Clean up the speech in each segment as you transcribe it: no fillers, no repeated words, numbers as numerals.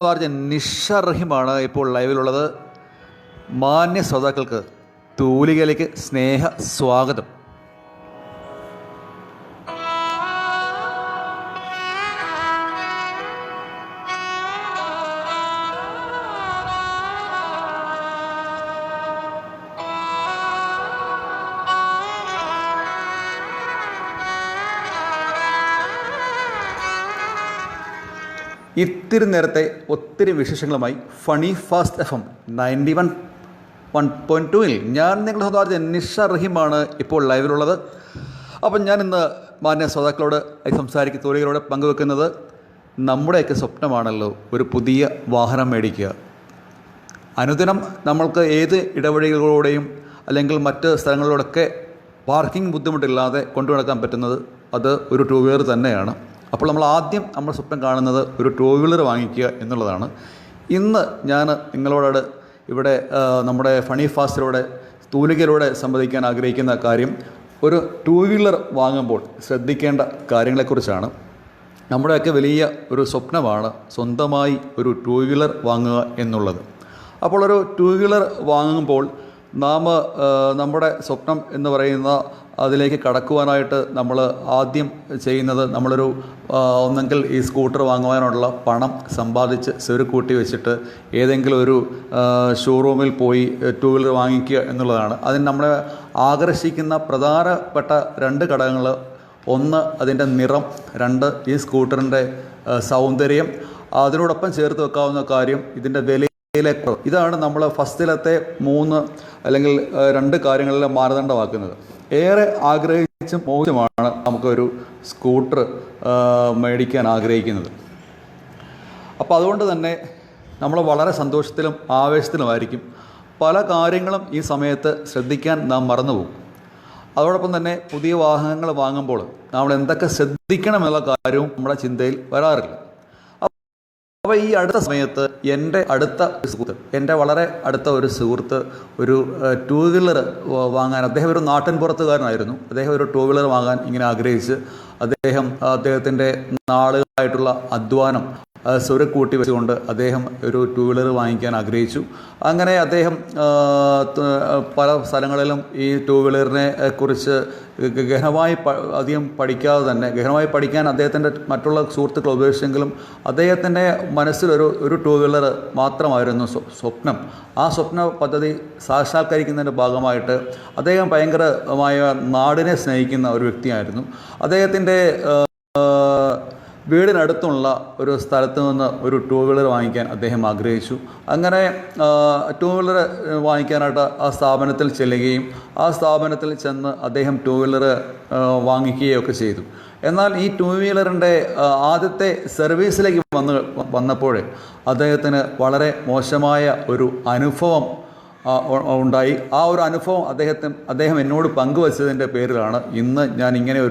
നിഷ റഹീമാണ് ഇപ്പോൾ ലൈവിലുള്ളത്. മാന്യ ശ്രോതാക്കൾക്ക് തൂലികയിലേക്ക് സ്നേഹ സ്വാഗതം. ഇത്തിരി നേരത്തെ ഒത്തിരി വിശേഷങ്ങളുമായി ഫണി ഫാസ്റ്റ് FM 91.2 ഞാൻ നിങ്ങളുടെ സ്വന്തം നിഷ റഹീമാണ് ഇപ്പോൾ ലൈവിലുള്ളത്. അപ്പം ഞാൻ ഇന്ന് മാന്യ ശ്രോതാക്കളോട് തൂലികളോട് പങ്കുവെക്കുന്നത് നമ്മുടെയൊക്കെ സ്വപ്നമാണല്ലോ ഒരു പുതിയ വാഹനം മേടിക്കുക. അനുദിനം നമ്മൾക്ക് ഏത് ഇടവഴികളിലൂടെയും അല്ലെങ്കിൽ മറ്റ് സ്ഥലങ്ങളിലൂടെയൊക്കെ പാർക്കിംഗ് ബുദ്ധിമുട്ടില്ലാതെ കൊണ്ടു നടക്കാൻ പറ്റുന്നത് അത് ഒരു ടൂ വീലർ തന്നെയാണ്. അപ്പോൾ നമ്മൾ സ്വപ്നം കാണുന്നത് ഒരു ടൂ വീലർ വാങ്ങിക്കുക എന്നുള്ളതാണ്. ഇന്ന് ഞാൻ നിങ്ങളോട് ഇവിടെ നമ്മുടെ ഫണി ഫാസ്റ്റിലൂടെ തൂലികയിലൂടെ സംവദിക്കാൻ ആഗ്രഹിക്കുന്ന കാര്യം ഒരു ടൂ വീലർ വാങ്ങുമ്പോൾ ശ്രദ്ധിക്കേണ്ട കാര്യങ്ങളെക്കുറിച്ചാണ്. നമ്മുടെയൊക്കെ വലിയ ഒരു സ്വപ്നമാണ് സ്വന്തമായി ഒരു ടൂ വീലർ വാങ്ങുക എന്നുള്ളത്. അപ്പോൾ ഒരു ടൂ വീലർ വാങ്ങുമ്പോൾ നമ്മുടെ സ്വപ്നം എന്ന് പറയുന്ന അതിലേക്ക് കടക്കുവാനായിട്ട് നമ്മൾ ആദ്യം ചെയ്യുന്നത് ഒന്നെങ്കിൽ ഈ സ്കൂട്ടർ വാങ്ങുവാനുള്ള പണം സമ്പാദിച്ച് സ്വരുക്കൂട്ടി വെച്ചിട്ട് ഏതെങ്കിലും ഒരു ഷോറൂമിൽ പോയി ടൂ വീലർ വാങ്ങിക്കുക എന്നുള്ളതാണ്. അതിന് നമ്മളെ ആകർഷിക്കുന്ന പ്രധാനപ്പെട്ട രണ്ട് ഘടകങ്ങൾ: ഒന്ന് അതിൻ്റെ നിറം, രണ്ട് ഈ സ്കൂട്ടറിൻ്റെ സൗന്ദര്യം. അതിനോടൊപ്പം ചേർത്ത് വെക്കാവുന്ന കാര്യം ഇതിൻ്റെ വിലയിലേക്കുറവ്. ഇതാണ് നമ്മൾ ഫസ്റ്റിലത്തെ 3 അല്ലെങ്കിൽ 2 കാര്യങ്ങളിൽ മാനദണ്ഡമാക്കുന്നത്. ഏറെ ആഗ്രഹിച്ചും മോശമാണ് നമുക്കൊരു സ്കൂട്ടർ മേടിക്കാൻ ആഗ്രഹിക്കുന്നത്. അപ്പോൾ അതുകൊണ്ട് തന്നെ നമ്മൾ വളരെ സന്തോഷത്തിലും ആവേശത്തിലുമായിരിക്കും. പല കാര്യങ്ങളും ഈ സമയത്ത് ശ്രദ്ധിക്കാൻ നാം മറന്നുപോകും. അതോടൊപ്പം തന്നെ പുതിയ വാഹനങ്ങൾ വാങ്ങുമ്പോൾ നമ്മൾ എന്തൊക്കെ ശ്രദ്ധിക്കണമെന്നുള്ള കാര്യവും നമ്മുടെ ചിന്തയിൽ വരാറില്ല. അപ്പോൾ ഈ അടുത്ത സമയത്ത് എൻ്റെ വളരെ അടുത്ത ഒരു സുഹൃത്ത് ഒരു ടൂ വീലർ വാങ്ങാൻ, അദ്ദേഹം ഒരു നാട്ടിൻപുറത്തുകാരനായിരുന്നു. അദ്ദേഹം ഒരു ടൂ വീലർ വാങ്ങാൻ ഇങ്ങനെ ആഗ്രഹിച്ച് അദ്ദേഹത്തിൻ്റെ നാളുകളായിട്ടുള്ള അധ്വാനം സ്വരുക്കൂട്ടി വെച്ചുകൊണ്ട് അദ്ദേഹം ഒരു ടൂ വീലർ വാങ്ങിക്കാൻ ആഗ്രഹിച്ചു. അങ്ങനെ അദ്ദേഹം പല സ്ഥലങ്ങളിലും ഈ ടൂ വീലറിനെ കുറിച്ച് അധികം പഠിക്കാതെ തന്നെ ഗഹനമായി പഠിക്കാൻ അദ്ദേഹത്തിൻ്റെ മറ്റുള്ള സുഹൃത്തുക്കൾ ഉപയോഗിച്ചെങ്കിലും അദ്ദേഹത്തിൻ്റെ മനസ്സിലൊരു ടൂ വീലർ മാത്രമായിരുന്നു സ്വപ്നം. ആ സ്വപ്ന പദ്ധതി സാക്ഷാത്കരിക്കുന്നതിൻ്റെ ഭാഗമായിട്ട് അദ്ദേഹം ഭയങ്കരമായ നാടിനെ സ്നേഹിക്കുന്ന ഒരു വ്യക്തിയായിരുന്നു. അദ്ദേഹത്തിൻ്റെ വീടിനടുത്തുള്ള ഒരു സ്ഥലത്ത് നിന്ന് ഒരു ടൂ വീലർ വാങ്ങിക്കാൻ അദ്ദേഹം ആഗ്രഹിച്ചു. അങ്ങനെ ടൂ വീലർ വാങ്ങിക്കാനായിട്ട് ആ സ്ഥാപനത്തിൽ ചെല്ലുകയും ആ സ്ഥാപനത്തിൽ ചെന്ന് അദ്ദേഹം ടൂ വീലർ വാങ്ങിക്കുകയൊക്കെ ചെയ്തു. എന്നാൽ ഈ ടൂ വീലറിൻ്റെ ആദ്യത്തെ സർവീസിലേക്ക് വന്നപ്പോൾ അദ്ദേഹത്തിന് വളരെ മോശമായ ഒരു അനുഭവം ഉണ്ടായി. ആ ഒരു അനുഭവം അദ്ദേഹം എന്നോട് പങ്കുവച്ചതിൻ്റെ പേരിലാണ് ഇന്ന് ഞാൻ ഇങ്ങനെ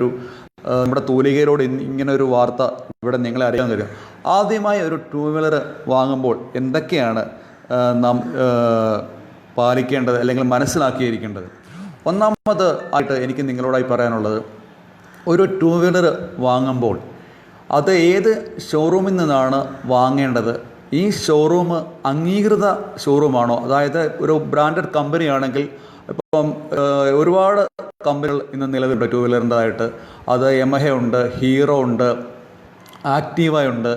നമ്മുടെ തൂലികയിലൂടെ ഇങ്ങനെ ഒരു വാർത്ത ഇവിടെ നിങ്ങളെ അറിയാൻ കഴിയും. ആദ്യമായി ഒരു ടൂ വീലർ വാങ്ങുമ്പോൾ എന്തൊക്കെയാണ് നാം പാലിക്കേണ്ടത് അല്ലെങ്കിൽ മനസ്സിലാക്കിയിരിക്കേണ്ടത്? ഒന്നാമത് ആയിട്ട് എനിക്ക് നിങ്ങളോടായി പറയാനുള്ളത്, ഒരു ടൂ വീലർ വാങ്ങുമ്പോൾ അത് ഏത് ഷോറൂമിൽ നിന്നാണ് വാങ്ങേണ്ടത്? ഈ ഷോറൂം അംഗീകൃത ഷോറൂമാണോ? അതായത് ഒരു ബ്രാൻഡഡ് കമ്പനിയാണെങ്കിൽ, ഇപ്പം ഒരുപാട് കമ്പനികൾ ഇന്ന് നിലവിലുണ്ട് ടൂ വീലറിൻ്റെതായിട്ട്. അത് യമഹ ഉണ്ട്, ഹീറോ ഉണ്ട്, ആക്റ്റീവ ഉണ്ട്,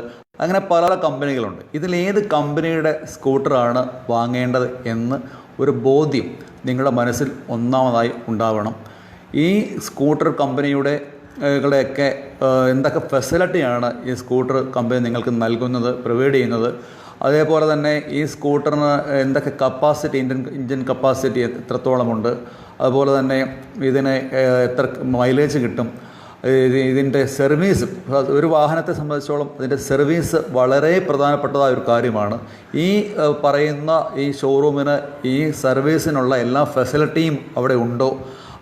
അങ്ങനെ പല കമ്പനികളുണ്ട്. ഇതിലേത് കമ്പനിയുടെ സ്കൂട്ടറാണ് വാങ്ങേണ്ടത് എന്ന് ഒരു ബോധ്യം നിങ്ങളുടെ മനസ്സിൽ ഒന്നാമതായി ഉണ്ടാവണം. ഈ സ്കൂട്ടർ കമ്പനിയുടെയൊക്കെ എന്തൊക്കെ ഫെസിലിറ്റിയാണ് ഈ സ്കൂട്ടർ കമ്പനി നിങ്ങൾക്ക് നൽകുന്നത്, പ്രൊവൈഡ് ചെയ്യുന്നത്? അതേപോലെ തന്നെ ഈ സ്കൂട്ടറിന് എന്തൊക്കെ കപ്പാസിറ്റി, ഇഞ്ചിൻ കപ്പാസിറ്റി എത്രത്തോളമുണ്ട്? അതുപോലെ തന്നെ ഇതിന് എത്ര മൈലേജ് കിട്ടും? ഇതിൻ്റെ സർവീസ്, ഒരു വാഹനത്തെ സംബന്ധിച്ചോളം അതിൻ്റെ സർവീസ് വളരെ പ്രധാനപ്പെട്ടതായ ഒരു കാര്യമാണ്. ഈ പറയുന്ന ഈ ഷോറൂമിന് ഈ സർവീസിനുള്ള എല്ലാ ഫെസിലിറ്റിയും അവിടെ ഉണ്ടോ?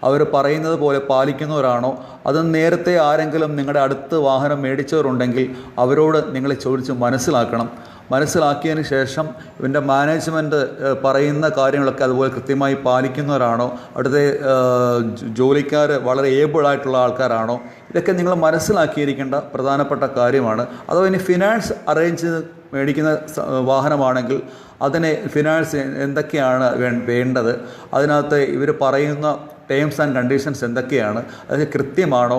അവർ പറയുന്നത് പോലെ പാലിക്കുന്നവരാണോ? അത് നേരത്തെ ആരെങ്കിലും നിങ്ങളുടെ അടുത്ത് വാഹനം മേടിച്ചവരുണ്ടെങ്കിൽ അവരോട് നിങ്ങൾ ചോദിച്ച് മനസ്സിലാക്കണം. മനസ്സിലാക്കിയതിന് ശേഷം ഇവൻ്റെ മാനേജ്മെൻറ്റ് പറയുന്ന കാര്യങ്ങളൊക്കെ അതുപോലെ കൃത്യമായി പാലിക്കുന്നവരാണോ, അവിടുത്തെ ജോലിക്കാർ വളരെ ഏബിളായിട്ടുള്ള ആൾക്കാരാണോ, ഇതൊക്കെ നിങ്ങൾ മനസ്സിലാക്കിയിരിക്കേണ്ട പ്രധാനപ്പെട്ട കാര്യമാണ്. അഥവാ ഇനി ഫിനാൻസ് അറേഞ്ച് ചെയ്ത് മേടിക്കുന്ന വാഹനമാണെങ്കിൽ അതിന് ഫിനാൻസ് എന്തൊക്കെയാണ് വേണ്ടത്, അതിനകത്ത് ഇവർ പറയുന്ന ടേംസ് ആൻഡ് കണ്ടീഷൻസ് എന്തൊക്കെയാണ്, അത് കൃത്യമാണോ,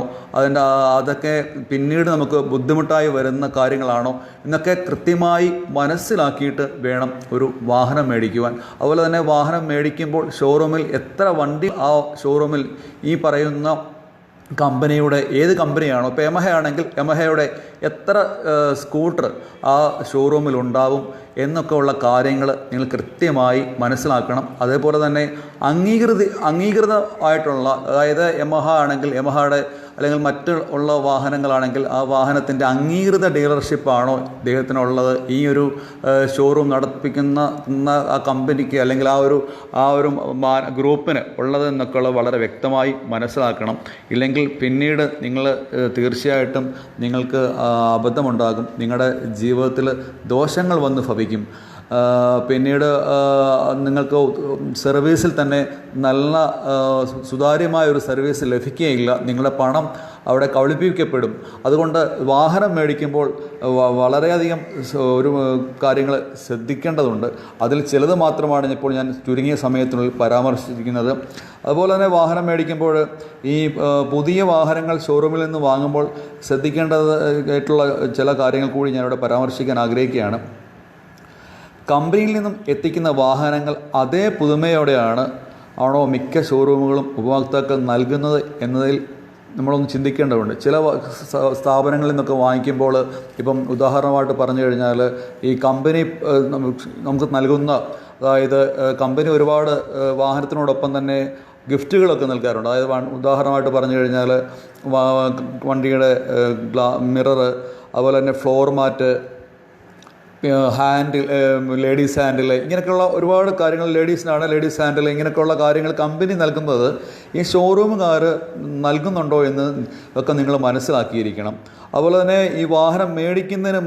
അതൊക്കെ പിന്നീട് നമുക്ക് ബുദ്ധിമുട്ടായി വരുന്ന കാര്യങ്ങളാണോ എന്നൊക്കെ കൃത്യമായി മനസ്സിലാക്കിയിട്ട് വേണം ഒരു വാഹനം മേടിക്കുവാൻ. അതുപോലെ തന്നെ വാഹനം മേടിക്കുമ്പോൾ ഷോറൂമിൽ എത്ര വണ്ടി ആ ഷോറൂമിൽ ഈ പറയുന്ന കമ്പനിയുടെ ഏത് കമ്പനിയാണോ, ഇപ്പോൾ യമഹ ആണെങ്കിൽ യമഹയുടെ എത്ര സ്കൂട്ടർ ആ ഷോറൂമിൽ ഉണ്ടാവും എന്നൊക്കെ ഉള്ള കാര്യങ്ങൾ നിങ്ങൾ കൃത്യമായി മനസ്സിലാക്കണം. അതേപോലെ തന്നെ അംഗീകൃതമായിട്ടുള്ള, അതായത് യമഹ ആണെങ്കിൽ യമഹയുടെ അല്ലെങ്കിൽ മറ്റ് ഉള്ള വാഹനങ്ങളാണെങ്കിൽ ആ വാഹനത്തിൻ്റെ അംഗീകൃത ഡീലർഷിപ്പാണോ ഇദ്ദേഹത്തിനുള്ളത്, ഈ ഒരു ഷോറൂം നടത്തിപ്പിക്കുന്ന ആ കമ്പനിക്ക് അല്ലെങ്കിൽ ആ ഒരു ഗ്രൂപ്പിന് ഉള്ളത് എന്നൊക്കെയുള്ളത് വളരെ വ്യക്തമായി മനസ്സിലാക്കണം. ഇല്ലെങ്കിൽ പിന്നീട് നിങ്ങൾ തീർച്ചയായിട്ടും നിങ്ങൾക്ക് അബദ്ധമുണ്ടാകും, നിങ്ങളുടെ ജീവിതത്തിൽ ദോഷങ്ങൾ വന്ന് ഭവിക്കും. പിന്നീട് നിങ്ങൾക്ക് സർവീസിൽ തന്നെ നല്ല സുതാര്യമായൊരു സർവീസ് ലഭിക്കുകയില്ല, നിങ്ങളുടെ പണം അവിടെ കബളിപ്പിക്കപ്പെടും. അതുകൊണ്ട് വാഹനം മേടിക്കുമ്പോൾ വളരെയധികം ഒരു കാര്യങ്ങൾ ശ്രദ്ധിക്കേണ്ടതുണ്ട്. അതിൽ ചിലത് മാത്രമാണ് ഇപ്പോൾ ഞാൻ ചുരുങ്ങിയ സമയത്തിനുള്ളിൽ പരാമർശിച്ചിരിക്കുന്നത്. അതുപോലെ തന്നെ വാഹനം മേടിക്കുമ്പോൾ ഈ പുതിയ വാഹനങ്ങൾ ഷോറൂമിൽ നിന്ന് വാങ്ങുമ്പോൾ ശ്രദ്ധിക്കേണ്ടതായിട്ടുള്ള ചില കാര്യങ്ങൾ കൂടി ഞാനിവിടെ പരാമർശിക്കാൻ ആഗ്രഹിക്കുകയാണ്. കമ്പനിയിൽ നിന്നും എത്തിക്കുന്ന വാഹനങ്ങൾ അതേ പുതുമയോടെയാണോ മിക്ക ഷോറൂമുകളും ഉപഭോക്താക്കൾ നൽകുന്നത് എന്നതിൽ നമ്മളൊന്ന് ചിന്തിക്കേണ്ടതുണ്ട്. ചില സ്ഥാപനങ്ങളിൽ നിന്നൊക്കെ വാങ്ങിക്കുമ്പോൾ, ഇപ്പം ഉദാഹരണമായിട്ട് പറഞ്ഞു കഴിഞ്ഞാൽ ഈ കമ്പനി നമുക്ക് നൽകുന്ന, അതായത് കമ്പനി ഒരുപാട് വാഹനത്തിനോടൊപ്പം തന്നെ ഗിഫ്റ്റുകളൊക്കെ നൽകാറുണ്ട്. അതായത് ഉദാഹരണമായിട്ട് പറഞ്ഞു കഴിഞ്ഞാൽ വണ്ടിയുടെ മിറർ, അതുപോലെ തന്നെ floor mat, handle, ladies handle, ഇങ്ങനെയൊക്കെയുള്ള ഒരുപാട് കാര്യങ്ങൾ, ലേഡീസ് ഹാൻഡിൽ, ഇങ്ങനെയൊക്കെയുള്ള കാര്യങ്ങൾ കമ്പനി നൽകുന്നത് ഈ ഷോറൂമുകാർ നൽകുന്നുണ്ടോ എന്ന് ഒക്കെ നിങ്ങൾ മനസ്സിലാക്കിയിരിക്കണം. അതുപോലെ തന്നെ ഈ വാഹനം മേടിക്കുന്നതിന്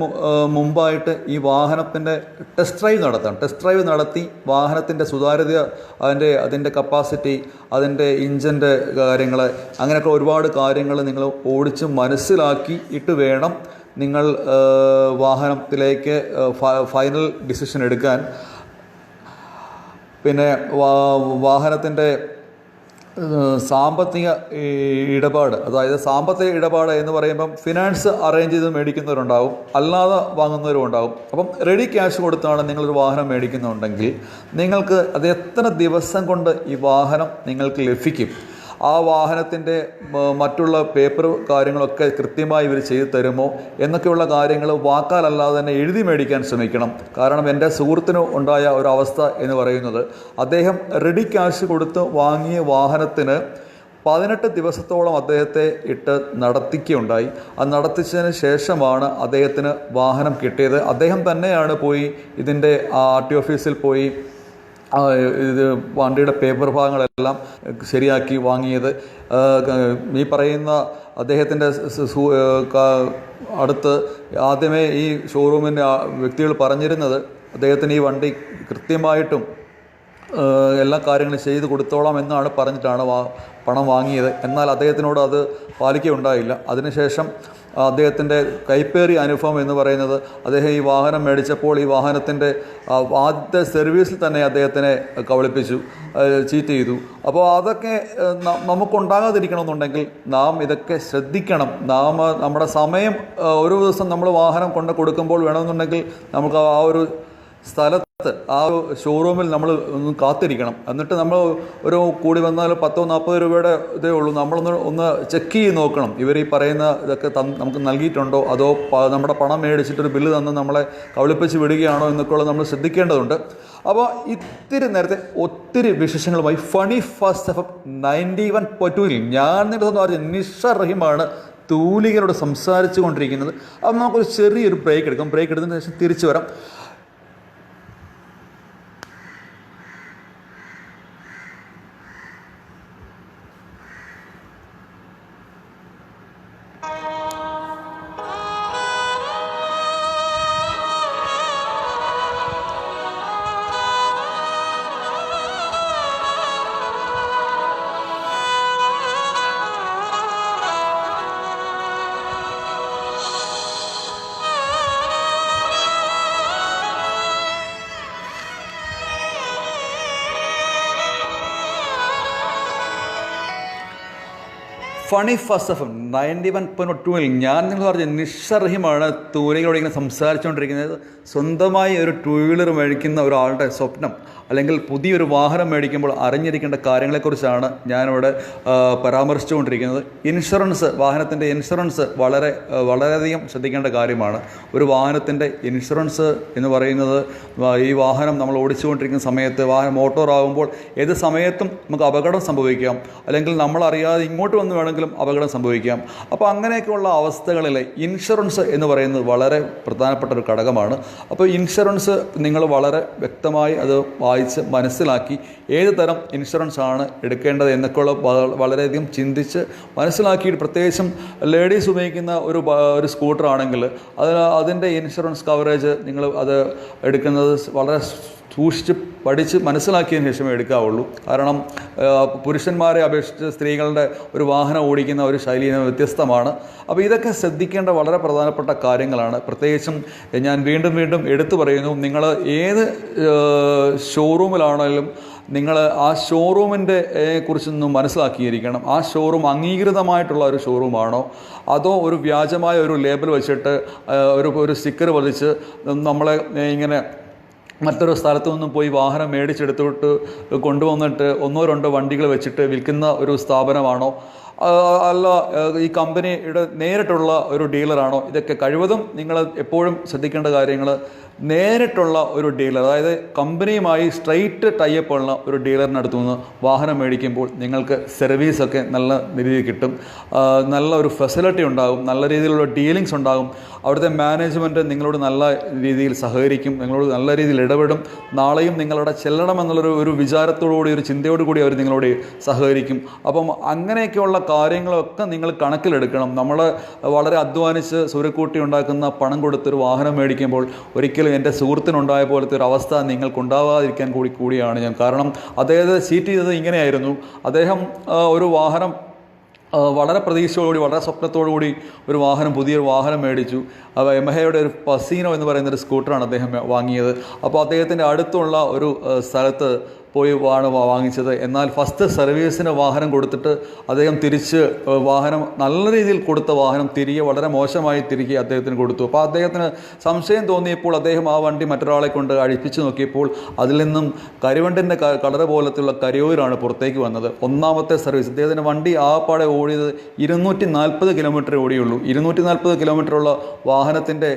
മുമ്പായിട്ട് ഈ വാഹനത്തിൻ്റെ ടെസ്റ്റ് ഡ്രൈവ് നടത്തി വാഹനത്തിൻ്റെ സുതാര്യത, അതിൻ്റെ കപ്പാസിറ്റി, അതിൻ്റെ ഇഞ്ചിൻ്റെ കാര്യങ്ങൾ, അങ്ങനെയൊക്കെ ഒരുപാട് കാര്യങ്ങൾ നിങ്ങൾ ഓടിച്ച് മനസ്സിലാക്കി ഇട്ട് വേണം നിങ്ങൾ വാഹനത്തിലേക്ക് ഫൈനൽ ഡിസിഷൻ എടുക്കാൻ. പിന്നെ വാഹനത്തിൻ്റെ സാമ്പത്തിക ഇടപാട്, അതായത് സാമ്പത്തിക ഇടപാട് എന്ന് പറയുമ്പം ഫിനാൻസ് അറേഞ്ച് ചെയ്ത് മേടിക്കുന്നവരുണ്ടാവും, അല്ലാതെ വാങ്ങുന്നവരും ഉണ്ടാവും. അപ്പം റെഡി ക്യാഷ് കൊടുത്താണ് നിങ്ങളൊരു വാഹനം മേടിക്കുന്നുണ്ടെങ്കിൽ നിങ്ങൾക്ക് അത് എത്ര ദിവസം കൊണ്ട് ഈ വാഹനം നിങ്ങൾക്ക് ലഭിക്കും, ആ വാഹനത്തിൻ്റെ മറ്റുള്ള പേപ്പർ കാര്യങ്ങളൊക്കെ കൃത്യമായി ഇവർ ചെയ്തു തരുമോ എന്നൊക്കെയുള്ള കാര്യങ്ങൾ വാക്കാലല്ലാതെ തന്നെ എഴുതി മേടിക്കാൻ ശ്രമിക്കണം. കാരണം എൻ്റെ സുഹൃത്തിന് ഉണ്ടായ ഒരവസ്ഥ എന്ന് പറയുന്നത്, അദ്ദേഹം റെഡി ക്യാഷ് കൊടുത്ത് വാങ്ങിയ വാഹനത്തിന് 18 ദിവസത്തോളം അദ്ദേഹത്തെ ഇട്ട് നടത്തിക്കുകയുണ്ടായി. അത് നടത്തിച്ചതിന് ശേഷമാണ് അദ്ദേഹത്തിന് വാഹനം കിട്ടിയത്. അദ്ദേഹം തന്നെയാണ് പോയി ഇതിൻ്റെ RTO ഓഫീസിൽ പോയി ഇത് വണ്ടിയുടെ പേപ്പർ ഭാഗങ്ങളെല്ലാം ശരിയാക്കി വാങ്ങിയത്. ഈ പറയുന്ന അദ്ദേഹത്തിൻ്റെ അടുത്ത് ആദ്യമേ ഈ ഷോറൂമിൻ്റെ വ്യക്തികൾ പറഞ്ഞിരുന്നത് അദ്ദേഹത്തിന് ഈ വണ്ടി കൃത്യമായിട്ടും എല്ലാ കാര്യങ്ങളും ചെയ്ത് കൊടുത്തോളാം എന്നാണ് പറഞ്ഞിട്ടാണ് പണം വാങ്ങിയത്. എന്നാൽ അദ്ദേഹത്തിനോട് അത് പാലിക്കുകയുണ്ടായില്ല. അതിനുശേഷം അദ്ദേഹത്തിൻ്റെ കൈപ്പേറിയ അനുഭവം എന്ന് പറയുന്നത്, അദ്ദേഹം ഈ വാഹനം മേടിച്ചപ്പോൾ ഈ വാഹനത്തിൻ്റെ ആദ്യത്തെ സർവീസിൽ തന്നെ അദ്ദേഹത്തിനെ കബളിപ്പിച്ചു, ചീറ്റ് ചെയ്തു. അപ്പോൾ അതൊക്കെ നമുക്കുണ്ടാകാതിരിക്കണമെന്നുണ്ടെങ്കിൽ നാം ഇതൊക്കെ ശ്രദ്ധിക്കണം. നമ്മുടെ സമയം, ഒരു ദിവസം നമ്മൾ വാഹനം കൊണ്ട് കൊടുക്കുമ്പോൾ വേണമെന്നുണ്ടെങ്കിൽ നമുക്ക് ആ ഒരു സ്ഥലത്ത്, ആ ഷോറൂമിൽ നമ്മൾ ഒന്ന് കാത്തിരിക്കണം. എന്നിട്ട് നമ്മൾ ഒരു കൂടി വന്നാൽ 10-40 രൂപയുടെ ഇതേ ഉള്ളൂ, നമ്മളൊന്ന് ചെക്ക് ചെയ്ത് നോക്കണം, ഇവർ ഈ പറയുന്ന ഇതൊക്കെ നമുക്ക് നൽകിയിട്ടുണ്ടോ, അതോ നമ്മുടെ പണം മേടിച്ചിട്ടൊരു ബില്ല് തന്ന് നമ്മളെ കബളിപ്പിച്ച് വിടുകയാണോ എന്നൊക്കെയുള്ള നമ്മൾ ശ്രദ്ധിക്കേണ്ടതുണ്ട്. അപ്പോൾ ഇത്തിരി നേരത്തെ ഒത്തിരി വിശേഷങ്ങളുമായി ഫണി ഫസ്റ്റ് FM 91.2 ഞാൻ നേരിടുന്ന നിഷ റഹീമാണ് തൂലികരോട് സംസാരിച്ചു കൊണ്ടിരിക്കുന്നത്. അപ്പം നമുക്കൊരു ചെറിയൊരു ബ്രേക്ക് എടുക്കാം. ബ്രേക്ക് എടുത്തതിന് ശേഷം തിരിച്ചു വരാം. ഫണി ഫസ്റ്റ് എഫ് 91.2 ഞാൻ നിങ്ങൾ പറഞ്ഞ നിഷറഹിമാണ് തൂലികളോട് ഇങ്ങനെ സംസാരിച്ചുകൊണ്ടിരിക്കുന്നത്. സ്വന്തമായി ഒരു ടൂ വീലർ മേടിക്കുന്ന ഒരാളുടെ സ്വപ്നം അല്ലെങ്കിൽ പുതിയൊരു വാഹനം മേടിക്കുമ്പോൾ അറിഞ്ഞിരിക്കേണ്ട കാര്യങ്ങളെക്കുറിച്ചാണ് ഞാനിവിടെ പരാമർശിച്ചുകൊണ്ടിരിക്കുന്നത്. ഇൻഷുറൻസ്, വാഹനത്തിൻ്റെ ഇൻഷുറൻസ് വളരെയധികം ശ്രദ്ധിക്കേണ്ട കാര്യമാണ്. ഒരു വാഹനത്തിൻ്റെ ഇൻഷുറൻസ് എന്ന് പറയുന്നത് ഈ വാഹനം നമ്മൾ ഓടിച്ചുകൊണ്ടിരിക്കുന്ന സമയത്ത് വാഹനം മോട്ടോറാകുമ്പോൾ ഏത് സമയത്തും നമുക്ക് അപകടം സംഭവിക്കാം, അല്ലെങ്കിൽ നമ്മളറിയാതെ ഇങ്ങോട്ട് വന്ന് വേണമെങ്കിലും അപകടം സംഭവിക്കാം. അപ്പോൾ അങ്ങനെയൊക്കെയുള്ള അവസ്ഥകളിൽ ഇൻഷുറൻസ് എന്ന് പറയുന്നത് വളരെ പ്രധാനപ്പെട്ട ഒരു ഘടകമാണ്. അപ്പോൾ ഇൻഷുറൻസ് നിങ്ങൾ വളരെ വ്യക്തമായി അത് വായിച്ച് മനസ്സിലാക്കി ഏത് തരം ഇൻഷുറൻസ് ആണ് എടുക്കേണ്ടത് എന്നൊക്കെയുള്ള വളരെയധികം ചിന്തിച്ച് മനസ്സിലാക്കിയിട്ട്, പ്രത്യേകിച്ചും ലേഡീസ് ഉപയോഗിക്കുന്ന ഒരു സ്കൂട്ടർ ആണെങ്കിൽ അതിൻ്റെ ഇൻഷുറൻസ് കവറേജ് നിങ്ങൾ അത് എടുക്കുന്നത് വളരെ സൂക്ഷിച്ച് പഠിച്ച് മനസ്സിലാക്കിയതിന് ശേഷമേ എടുക്കാവുള്ളൂ. കാരണം പുരുഷന്മാരെ അപേക്ഷിച്ച് സ്ത്രീകളുടെ ഒരു വാഹനം ഓടിക്കുന്ന ഒരു ശൈലി വ്യത്യസ്തമാണ്. അപ്പോൾ ഇതൊക്കെ ശ്രദ്ധിക്കേണ്ട വളരെ പ്രധാനപ്പെട്ട കാര്യങ്ങളാണ്. പ്രത്യേകിച്ചും ഞാൻ വീണ്ടും വീണ്ടും എടുത്തു പറയുന്നു, നിങ്ങൾ ഏത് ഷോറൂമിലാണെങ്കിലും നിങ്ങൾ ആ ഷോറൂമിൻ്റെ കുറിച്ചൊന്ന് മനസ്സിലാക്കിയിരിക്കണം. ആ ഷോറൂം അംഗീകൃതമായിട്ടുള്ള ഒരു ഷോറൂമാണോ, അതോ ഒരു വ്യാജമായ ഒരു ലേബൽ വെച്ചിട്ട് ഒരു സ്റ്റിക്കർ പതിച്ച് നമ്മളെ ഇങ്ങനെ മറ്റൊരു സ്ഥലത്തു നിന്നും പോയി വാഹനം മേടിച്ചെടുത്തിട്ട് കൊണ്ടുവന്നിട്ട് 1-2 വണ്ടികൾ വെച്ചിട്ട് വിൽക്കുന്ന ഒരു സ്ഥാപനമാണോ, അല്ല ഈ കമ്പനിയുടെ നേരിട്ടുള്ള ഒരു ഡീലറാണോ? ഇതൊക്കെ കഴിവതും നിങ്ങൾ എപ്പോഴും ശ്രദ്ധിക്കേണ്ട കാര്യങ്ങൾ. നേരിട്ടുള്ള ഒരു ഡീലർ, അതായത് കമ്പനിയുമായി സ്ട്രൈറ്റ് ടൈപ്പ് ഉള്ള ഒരു ഡീലറിനടുത്തു നിന്ന് വാഹനം മേടിക്കുമ്പോൾ നിങ്ങൾക്ക് സർവീസൊക്കെ നല്ല രീതിയിൽ കിട്ടും, നല്ല ഒരു ഫെസിലിറ്റി ഉണ്ടാകും, നല്ല രീതിയിലുള്ള ഡീലിങ്സ് ഉണ്ടാകും. അവിടുത്തെ മാനേജ്മെൻറ്റ് നിങ്ങളോട് നല്ല രീതിയിൽ സഹകരിക്കും, നിങ്ങളോട് നല്ല രീതിയിൽ ഇടപെടും. നാളെയും നിങ്ങളുടെ ചെല്ലണമെന്നുള്ളൊരു വിചാരത്തോടുകൂടി, ഒരു ചിന്തയോടുകൂടി അവർ നിങ്ങളോട് സഹകരിക്കും. അപ്പം അങ്ങനെയൊക്കെയുള്ള കാര്യങ്ങളൊക്കെ നിങ്ങൾ കണക്കിലെടുക്കണം. നമ്മൾ വളരെ അധ്വാനിച്ച് സുരക്കൂട്ടി ഉണ്ടാക്കുന്ന പണം കൊടുത്തൊരു വാഹനം മേടിക്കുമ്പോൾ ഒരിക്കലും എൻ്റെ സുഹൃത്തിനുണ്ടായ പോലത്തെ ഒരു അവസ്ഥ നിങ്ങൾക്കുണ്ടാവാതിരിക്കാൻ കൂടിയാണ് ഞാൻ. കാരണം അദ്ദേഹത്തെ സീറ്റ് ചെയ്തത് ഇങ്ങനെയായിരുന്നു. അദ്ദേഹം ഒരു വാഹനം വളരെ പ്രതീക്ഷയോടുകൂടി, വളരെ സ്വപ്നത്തോടുകൂടി ഒരു പുതിയൊരു വാഹനം മേടിച്ചു. യമഹയുടെ ഒരു പസീനോ എന്ന് പറയുന്നൊരു സ്കൂട്ടറാണ് അദ്ദേഹം വാങ്ങിയത്. അപ്പോൾ അദ്ദേഹത്തിൻ്റെ അടുത്തുള്ള ഒരു സ്ഥലത്ത് പോയി വാങ്ങിച്ചത്. എന്നാൽ ഫസ്റ്റ് സർവീസിന് വാഹനം കൊടുത്തിട്ട് അദ്ദേഹം തിരിച്ച് നല്ല രീതിയിൽ കൊടുത്ത വാഹനം വളരെ മോശമായി തിരികെ അദ്ദേഹത്തിന് കൊടുത്തു. അപ്പോൾ അദ്ദേഹത്തിന് സംശയം തോന്നിയപ്പോൾ അദ്ദേഹം ആ വണ്ടി മറ്റൊരാളെ കൊണ്ട് അഴിപ്പിച്ച് നോക്കിയപ്പോൾ അതിൽ നിന്നും കരിവണ്ടിൻ്റെ കളർ പോലത്തുള്ള കരിയോയിലാണ് പുറത്തേക്ക് വന്നത്. ഒന്നാമത്തെ സർവീസ് അദ്ദേഹത്തിൻ്റെ വണ്ടി ആപ്പാടെ ഓടിയത് 240 കിലോമീറ്റർ ഓടിയുള്ളൂ. 240 കിലോമീറ്ററുള്ള വാഹനത്തിൻ്റെ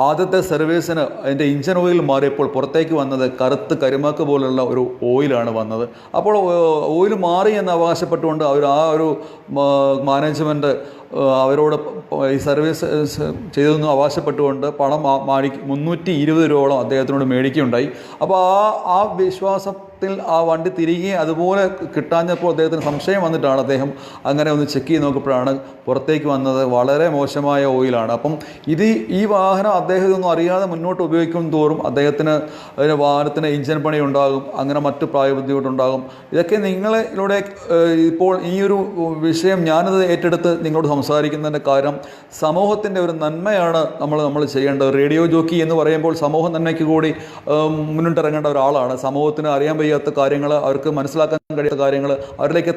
ആദ്യത്തെ സർവീസിന് അതിൻ്റെ ഇഞ്ചൻ ഓയിൽ മാറിയപ്പോൾ പുറത്തേക്ക് വന്നത് കറുത്ത് കരിമാക്ക് പോലുള്ള ഒരു ഓയിലാണ് വന്നത്. അപ്പോൾ ഓയിൽ മാറി എന്ന് അവകാശപ്പെട്ടുകൊണ്ട് ആ ഒരു മാനേജ്മെൻറ്റ് അവരോട് ഈ സർവീസ് ചെയ്തതെന്ന് അവകാശപ്പെട്ടുകൊണ്ട് പണം 320 രൂപയോളം അദ്ദേഹത്തിനോട് മേടിക്കുകയുണ്ടായി. അപ്പോൾ ആ വിശ്വാസത്തിൽ ആ വണ്ടി തിരികെ അതുപോലെ കിട്ടാഞ്ഞപ്പോൾ അദ്ദേഹത്തിന് സംശയം വന്നിട്ടാണ് അദ്ദേഹം അങ്ങനെ ഒന്ന് ചെക്ക് ചെയ്ത് നോക്കിയപ്പോഴാണ് പുറത്തേക്ക് വന്നത് വളരെ മോശമായ ഓയിലാണ്. അപ്പം ഈ വാഹനം അദ്ദേഹം ഇതൊന്നും അറിയാതെ മുന്നോട്ട് ഉപയോഗിക്കും തോറും വാഹനത്തിന് ഇഞ്ചൻ പണി ഉണ്ടാകും, അങ്ങനെ മറ്റ് പ്രായബുദ്ധിമുട്ടുണ്ടാകും. ഇതൊക്കെ നിങ്ങളിലൂടെ ഇപ്പോൾ ഈ ഒരു വിഷയം ഞാനത് ഏറ്റെടുത്ത് നിങ്ങളോട് സംസാരിക്കുന്നതിൻ്റെ കാരണം സമൂഹത്തിൻ്റെ ഒരു നന്മയാണ് നമ്മൾ ചെയ്യേണ്ടത്. റേഡിയോ ജോക്കി എന്ന് പറയുമ്പോൾ സമൂഹ നന്മയ്ക്ക് കൂടി മുന്നിട്ടിറങ്ങേണ്ട ഒരാളാണ്. സമൂഹത്തിന് അറിയാൻ വയ്യാത്ത കാര്യങ്ങൾ, അവർക്ക് മനസ്സിലാക്കാൻ കഴിയാത്ത കാര്യങ്ങൾ അവരിലേക്ക്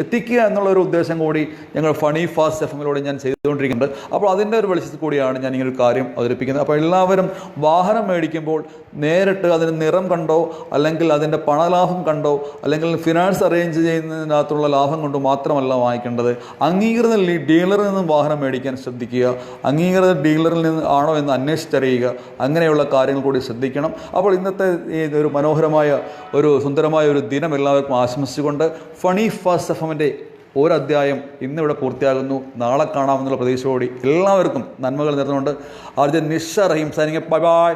എത്തിക്കുക എന്നുള്ളൊരു ഉദ്ദേശം കൂടി ഞങ്ങൾ ഫണി ഫാസ്റ്റ് എഫ്എമ്മിലൂടെ ഞാൻ ചെയ്തുകൊണ്ടിരിക്കുന്നുണ്ട്. അപ്പോൾ അതിൻ്റെ ഒരു വെളിച്ചത്തിൽ കൂടിയാണ് ഞാൻ ഇങ്ങനൊരു കാര്യം അവതരിപ്പിക്കുന്നത്. അപ്പോൾ എല്ലാവരും വാഹനം മേടിക്കുമ്പോൾ നേരിട്ട് അതിന് നിറം കണ്ടോ, അല്ലെങ്കിൽ അതിൻ്റെ പണലാഭം കണ്ടോ, അല്ലെങ്കിൽ ഫിനാൻസ് അറേഞ്ച് ചെയ്യുന്നതിനകത്തുള്ള ലാഭം കൊണ്ടോ മാത്രമല്ല വാങ്ങിക്കേണ്ടത്. അംഗീകൃത ഡീലറിൽ നിന്നും വാഹനം മേടിക്കാൻ ശ്രദ്ധിക്കുക. അംഗീകൃത ഡീലറിൽ നിന്ന് ആണോ എന്ന് അന്വേഷിച്ചറിയുക. അങ്ങനെയുള്ള കാര്യങ്ങൾ കൂടി ശ്രദ്ധിക്കണം. അപ്പോൾ ഇന്നത്തെ ഒരു മനോഹരമായ സുന്ദരമായ ഒരു ദിനം എല്ലാവർക്കും ആശംസിച്ചുകൊണ്ട് ഫണി ഫാസ്റ്റ് എഫ്എമ്മിൻ്റെ ഒരധ്യായം ഇന്നിവിടെ പൂർത്തിയാകുന്നു. നാളെ കാണാമെന്നുള്ള പ്രതീക്ഷയോടെ എല്ലാവർക്കും നന്മകൾ നേർന്നുകൊണ്ട് ആർജൻ നിഷ റഹീം സൈനിങ്. Bye bye.